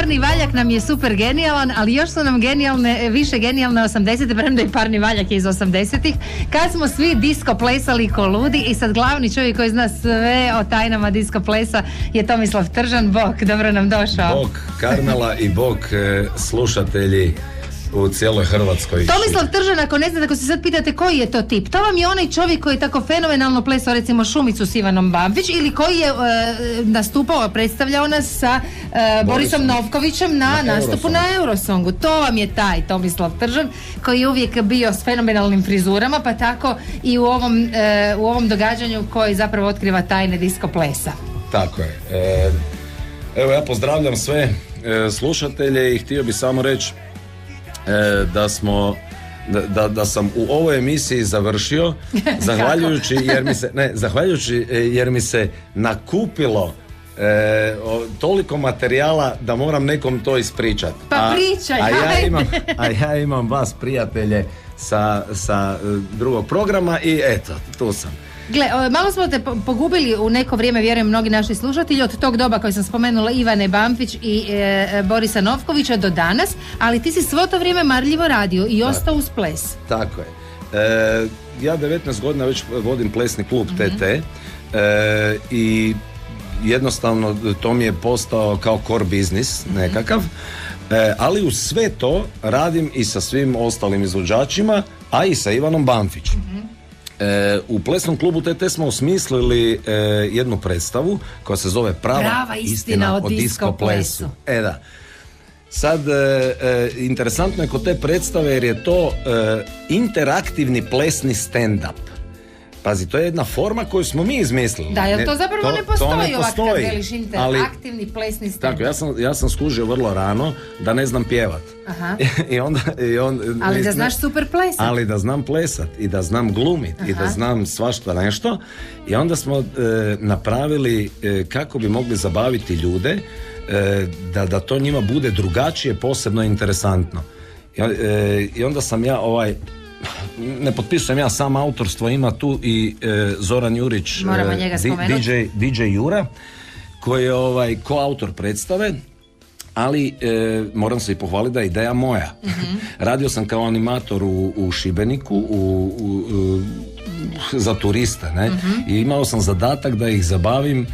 Parni valjak nam je super genijalan, ali još su nam više genijalne 80-te, premda i Parni valjak je iz 80-ih, kad smo svi disko plesali ko ludi i sad glavni čovjek koji zna sve o tajnama disko plesa je Tomislav Tržan. Bog, dobro nam došao. Bog Karmela i bog slušatelji u cijeloj Hrvatskoj. Tomislav Tržan, ako ne znate, ako se sad pitate koji je to tip, to vam je onaj čovjek koji je tako fenomenalno plesao recimo Šumicu s Ivanom Bambić ili koji je nastupao, predstavljao nas sa Borisom Novkovićem na nastupu na Eurosongu. To vam je taj Tomislav Tržan koji je uvijek bio s fenomenalnim frizurama, pa tako i u ovom događanju koji zapravo otkriva tajne disko plesa. Tako je. Evo, ja pozdravljam sve slušatelje i htio bih samo reći da sam u ovoj emisiji završio zahvaljujući jer mi se nakupilo toliko materijala da moram nekom to ispričati. Pa pričaj, ja imam vas prijatelje sa drugog programa i eto, tu sam. Gle, malo smo te pogubili u neko vrijeme, vjerujem mnogi naši slušatelji, od tog doba koji sam spomenula Ivane Bambić i Borisa Novkovića do danas, ali ti si svo to vrijeme marljivo radio i ostao uz ples. Tako je. Ja 19 godina već vodim plesni klub TT i jednostavno to mi je postao kao core biznis nekakav, ali uz sve to radim i sa svim ostalim izvođačima, a i sa Ivanom Bambićem. U plesnom klubu TT smo osmislili jednu predstavu koja se zove Prava istina o disko plesu. Da. Sad, interesantno je kod te predstave jer je to interaktivni plesni stand-up. Pazi, to je jedna forma koju smo mi izmislili. Da, jer to zapravo ne postoji ovakav veliš interaktivni plesni stand-up. Tako, ja sam skužio vrlo rano da ne znam pjevat. Aha. Ali da znaš super plesat. Ali da znam plesat i da znam glumit. Aha. I da znam svašta nešto. I onda smo napravili kako bi mogli zabaviti ljude, da to njima bude drugačije, posebno interesantno. I onda sam ja ne potpisujem ja sam autorstvo, ima tu i Zoran Jurić, DJ Jura, koji je koautor predstave, ali moram se i pohvaliti da je ideja moja. Radio sam kao animator u Šibeniku za turiste, ne? I imao sam zadatak da ih zabavim,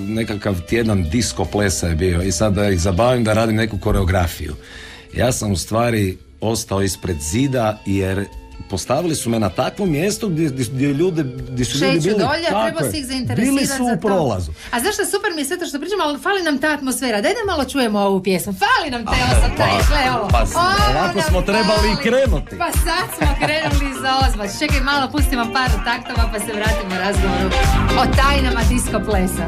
nekakav tjedan disko plesa je bio i sad da ih zabavim da radim neku koreografiju. Ja sam u stvari ostao ispred zida jer postavili su me na takvom mjestu gdje su ljudi bili dolje, treba si ih zainteresirati bili su u prolazu. A zašto super mi je sve to što pričamo, ali fali nam ta atmosfera. Daj da malo čujemo ovu pjesmu. Fali nam te ovo. Ovako smo trebali i krenuti. Pa sad smo krenuli za ozvač. Čekaj, malo pustimo par taktova pa se vratimo razgovoru o tajnama disko plesa.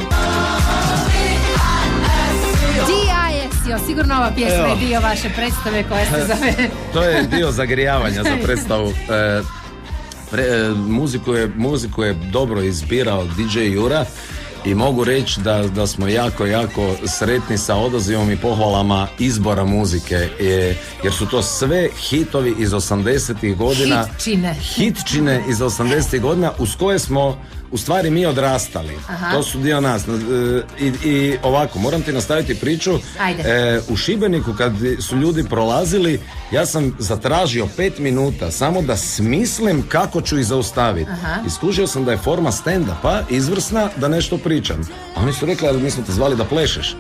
D.I.S. sigurno ova pjesma je dio vaše predstave koja se zove... To je dio zagrijavanja za predstavu. Muziku je dobro izbirao DJ Jura i mogu reći da smo jako sretni sa odazivom i pohvalama izbora muzike, jer su to sve hitovi iz 80-ih godina. Hitčine iz 80-ih godina uz koje smo u stvari mi odrastali. Aha. To su dio nas. I ovako, moram ti nastaviti priču. U Šibeniku kad su ljudi prolazili, ja sam zatražio 5 minuta samo da smislim kako ću ih zaustaviti. Iskužio sam da je forma stand-upa izvrsna da nešto pričam. A oni su rekli, ali mi smo te zvali da plešeš.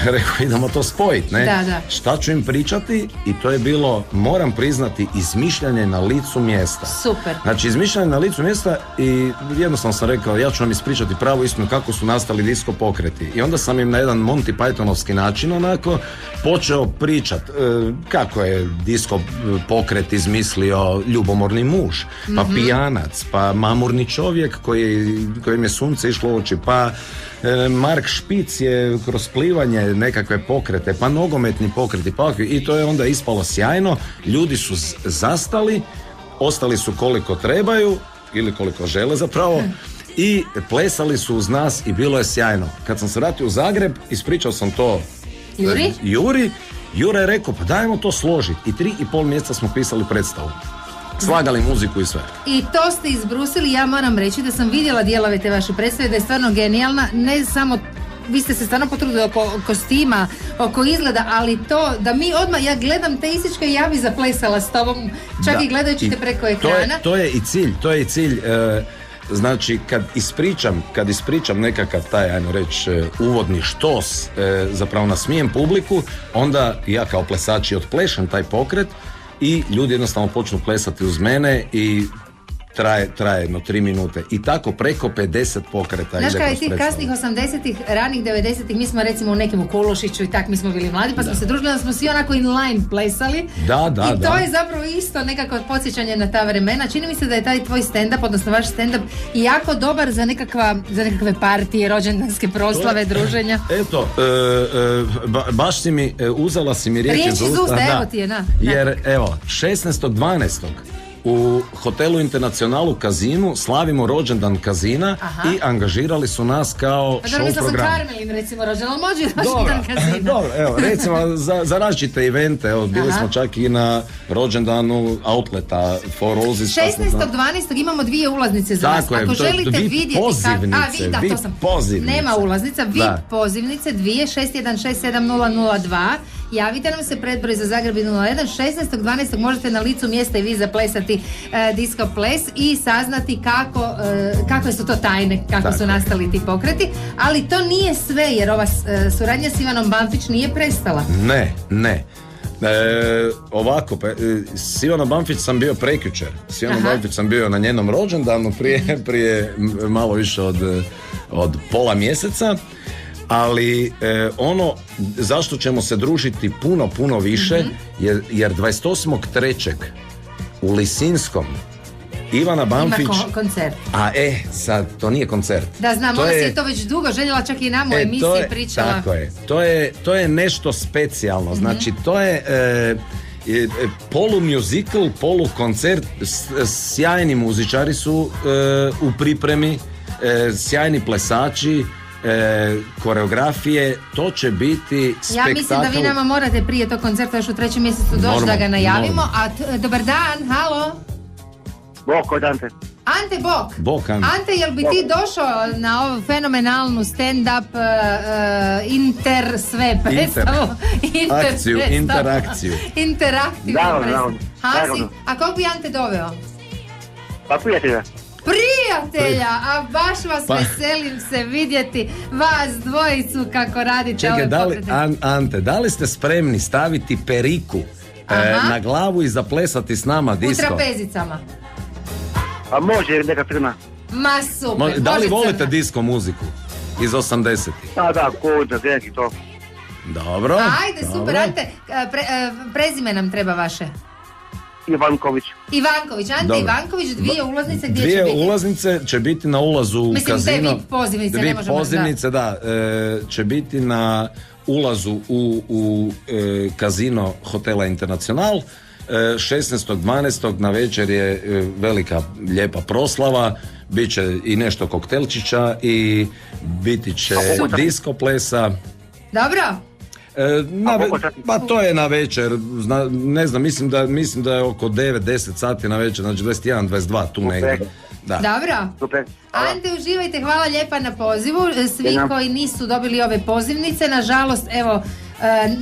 Rekao, idemo to spojiti, ne? Da. Šta ću im pričati? I to je bilo, moram priznati, izmišljanje na licu mjesta. Super. Znači, izmišljanje na licu mjesta i jednostavno sam rekao, ja ću vam ispričati pravu istinu kako su nastali disko pokreti. I onda sam im na jedan Monty Pythonovski način onako počeo pričat kako je disko pokret izmislio ljubomorni muž, pa pijanac, pa mamurni čovjek kojem je sunce išlo u oči, pa Mark Špic je kroz plivanje nekakve pokrete, pa nogometni pokreti, i to je onda ispalo sjajno. Ljudi su zastali, ostali su koliko trebaju ili koliko žele zapravo i plesali su uz nas i bilo je sjajno. Kad sam se vratio u Zagreb, ispričao sam to Juri. Jura je rekao, pa dajmo to složiti. I 3,5 mjeseca smo pisali predstavu. Slagali muziku i sve. I to ste izbrusili. Ja moram reći da sam vidjela dijelove te vaše predstave, da je stvarno genijalna. Ne samo vi ste se stvarno potrudili oko kostima, oko izgleda, ali to da mi odmah, ja gledam te Isičke i ja bi zaplesala s tobom, čak i gledajući te preko ekrana. To je i cilj. Znači, kad ispričam nekakav taj, ajmo reći, uvodni štos, zapravo nasmijem publiku, onda ja kao plesač otplešem taj pokret i ljudi jednostavno počnu plesati uz mene i traje jedno 3 minute. I tako preko 50 pokreta. Znaš kada je tih kasnih 80-ih, ranih 90-ih, mi smo recimo u nekim u Kološiću i tak, mi smo bili mladi, pa smo se družili, da smo svi onako inline plesali. I to je zapravo isto nekako podsjećanje na ta vremena. Čini mi se da je taj tvoj stand-up, odnosno vaš stand-up, jako dobar za nekakve partije, rođendanske proslave, druženja. Eto, baš si mi, uzela si mi riječ iz usta. Evo ti je, Jer, evo, 16.12. u hotelu Internacionalu Kazinu slavimo rođendan Kazina. I angažirali su nas kao show program. Sam Karmelin recimo rođendan, može rođendan Kazina. Dobro, evo, recimo za različite evente, evo, bili smo čak i na rođendanu Outleta For Roses. 16.12. imamo 2 ulaznice za vas. Ako želite vidjeti pozivnice. Nema ulaznica, VIP pozivnice, 261670002. Javite nam se, predbroj za Zagreb 01. 16.12. možete na licu mjesta i vi zaplesati disco ples i saznati kakve su to tajne, kako su nastali ti pokreti, ali to nije sve, jer ova suradnja s Ivanom Bamfić nije prestala. Ne. Ovako, s Ivanom Bamfić sam bio prekjučer. S Ivanom Bamfić sam bio na njenom rođendanu prije malo više od pola mjeseca. Ali ono zašto ćemo se družiti puno više jer 28.3. u Lisinskom Ivana Bamfić ima koncert. Sad to nije koncert. Da znam, ona si je to već dugo željela, čak i nam u emisiji pričala. Tako je. To je nešto specijalno. Znači to je polumuzikal, polukoncert. Sjajni muzičari su u pripremi, sjajni plesači, koreografije, to će biti spektakl. Ja mislim da vi nama morate prije tog koncerta još u 3. mjesecu doći da ga najavimo. Dobar dan, halo. Bok od Ante. Ante Bok. Ante, jel bi ti došao na ovu fenomenalnu stand-up inter sve predstavu? Interakciju. Interaktivnu predstavu. A kog bi Ante doveo? Pa prijatelja, a baš vas veselim se vidjeti, vas dvojicu kako radite ove pokrete. Ante, da li ste spremni staviti periku na glavu i zaplesati s nama disco? U trapezicama. Pa može neka crna. Ma super, da li volite disco muziku iz 80-ih? Da, koda, neki to. Dobro. Ajde, super, Ante, prezime nam treba vaše. Ivanković, Ante dobro. Ivanković, 2 ulaznice, gdje će biti? 2 ulaznice će biti na ulazu u kazino. Mislim, te VIP pozivnice, ne možemo... pozivnice, će biti na ulazu u kazino hotela Internacional. 16.12. na večer je velika, lijepa proslava, bit će i nešto koktelčića i biti će disco plesa. Dobro. Pa to je na večer, ne znam, mislim da je oko 9-10 sati na večer, znači 21-22 tu negdje. Dobro. Super. Ante, uživajte, hvala lijepa na pozivu. Svi koji nisu dobili ove pozivnice, nažalost, evo,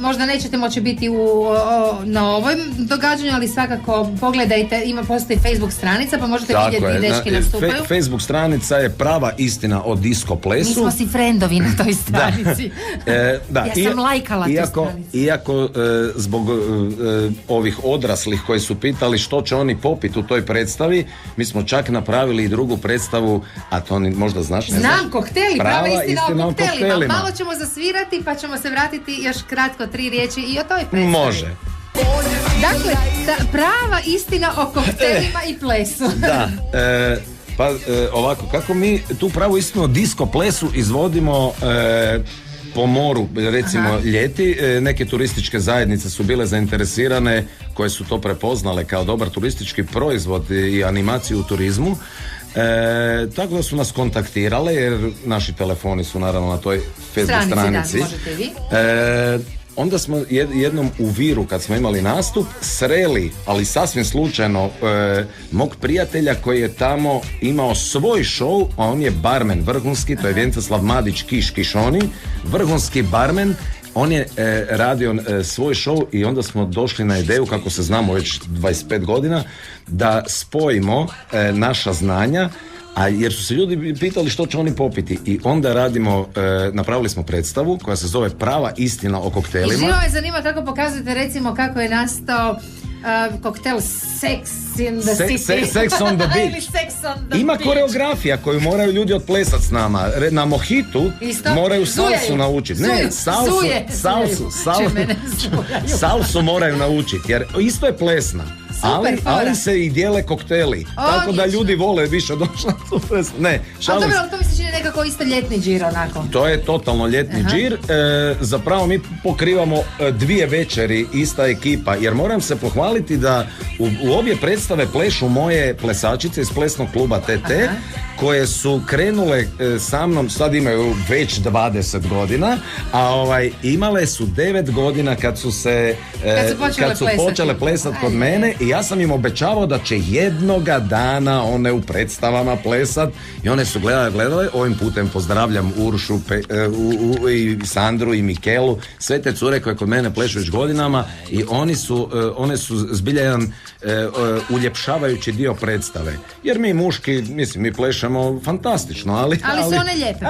možda nećete moći biti na ovom događanju, ali svakako pogledajte, postoji Facebook stranica, pa možete vidjeti gdje dečki nastupaju. Facebook stranica je Prava istina o disco plesu. Mi smo si frendovi na toj stranici. Ja sam lajkala tu stranicu. Iako zbog ovih odraslih koji su pitali što će oni popiti u toj predstavi, mi smo čak napravili i drugu predstavu, a to možda znaš? Znam, kokteli, Prava istina o koktelima. Malo ćemo zasvirati, pa ćemo se vratiti još kratko 3 riječi i o toj predstavi. Može. Dakle, prava istina o koktelima i plesu. Ovako, kako mi tu pravu istinu o disco plesu izvodimo po moru, recimo ljeti, neke turističke zajednice su bile zainteresirane, koje su to prepoznale kao dobar turistički proizvod i animaciju u turizmu. Tako da su nas kontaktirale, jer naši telefoni su naravno na toj Facebook stranici. Da, možete vi. onda smo jednom u Viru kad smo imali nastup sreli, ali sasvim slučajno, mog prijatelja koji je tamo imao svoj show, a on je barmen vrhunski, to je Vjenceslav Madić Kišoni, vrhunski barmen. On je radio svoj show i onda smo došli na ideju, kako se znamo već 25 godina, da spojimo naša znanja, jer su se ljudi pitali što će oni popiti, i onda napravili smo predstavu koja se zove Prava istina o koktelima. I živo me zanima kako pokazujete, recimo, kako je nastao koktel Sex in the City. Sex on the Beach. Sex on the Ima beach. koreografija koju moraju ljudi otplesati s nama. Na mohitu moraju salsu naučiti. Ne, salsu moraju naučiti, jer isto je plesna. Ali se i dijele kokteli. Tako da ljudi vole više došla tu plesnu. Ne, šalim. Ali dobro, to mi se čini nekako isto ljetni džir onako. To je totalno ljetni džir. Zapravo mi pokrivamo 2 večeri, ista ekipa, jer moram se pohvaliti da u obje predstave plešu moje plesačice iz plesnog kluba TT, koje su krenule sa mnom, sad imaju već 20 godina, a imale su 9 godina kad su počele plesati kod mene, i ja sam im obećavao da će jednoga dana one u predstavama plesat, i one su gledale. Ovim putem pozdravljam Uršu, i Sandru i Mikelu, sve te cure koje kod mene plešu već godinama, i one su zbilja jedan uljepšavajući dio predstave, jer mi muški, mislim, mi plešemo fantastično, ali su one lijepe.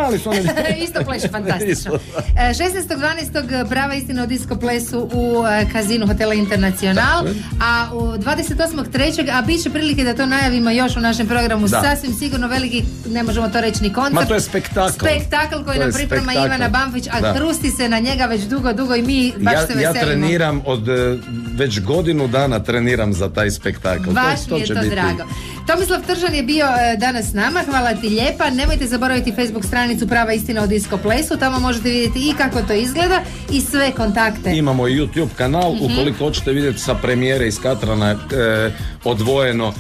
Isto pleše fantastično. 16.12. Prava istina o disko plesu u Kazinu Hotela Internacional, a u 28.3. a bit će prilike da to najavimo još u našem programu, sasvim sigurno veliki, ne možemo to reći ni koncert. Ma to je spektakl koji nam priprema Ivana Banfić, a trusti se na njega već dugo i mi baš se veselimo. Ja treniram već godinu dana treniram za taj spektakl. Baš mi je to drago. Tomislav Tržan je bio danas s nama, hvala ti lijepa. Nemojte zaboraviti Facebook stranicu Prava istina o disko plesu, tamo možete vidjeti i kako to izgleda i sve kontakte. Imamo i YouTube kanal, ukoliko hoćete vidjeti sa premijere iz Katrana odvojeno.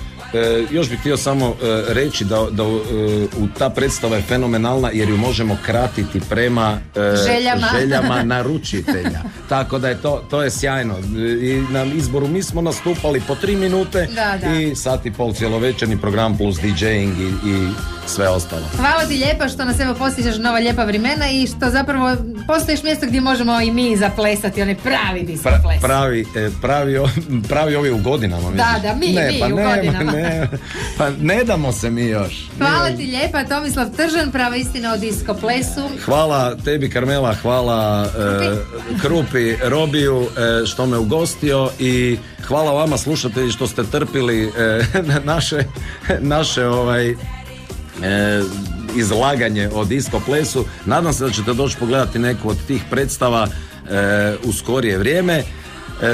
Još bih htio samo reći da ta predstava je fenomenalna, jer ju možemo kratiti prema željama naručitelja. Tako da je to je sjajno. I na izboru mi smo nastupali po 3 minute i sat i pol cjelovečerni program plus DJing i sve ostalo. Hvala ti lijepa što nas evo postižeš na ova lijepa vremena i što zapravo postojiš mjesto gdje možemo i mi zaplesati, onaj pravi disko ples. Pravi ovi u godinama. Da, mi u godinama. Pa ne damo se mi još. Hvala ti lijepa, Tomislav Tržan, Prava istina o disko plesu. Hvala tebi, Karmela, hvala Krupi, Robiju što me ugostio, i hvala vama slušatelji što ste trpili naše izlaganje o disko plesu. Nadam se da ćete doći pogledati neku od tih predstava u skorije vrijeme.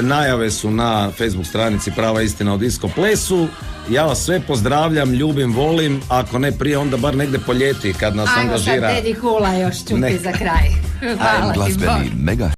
Najave su na Facebook stranici Prava istina o disko plesu. Ja vas sve pozdravljam, ljubim, volim, ako ne prije, onda bar negdje po ljeti kad nas angažira. Ajmo sad Teddy Hula još čuti za kraj. Hvala ti, Bog.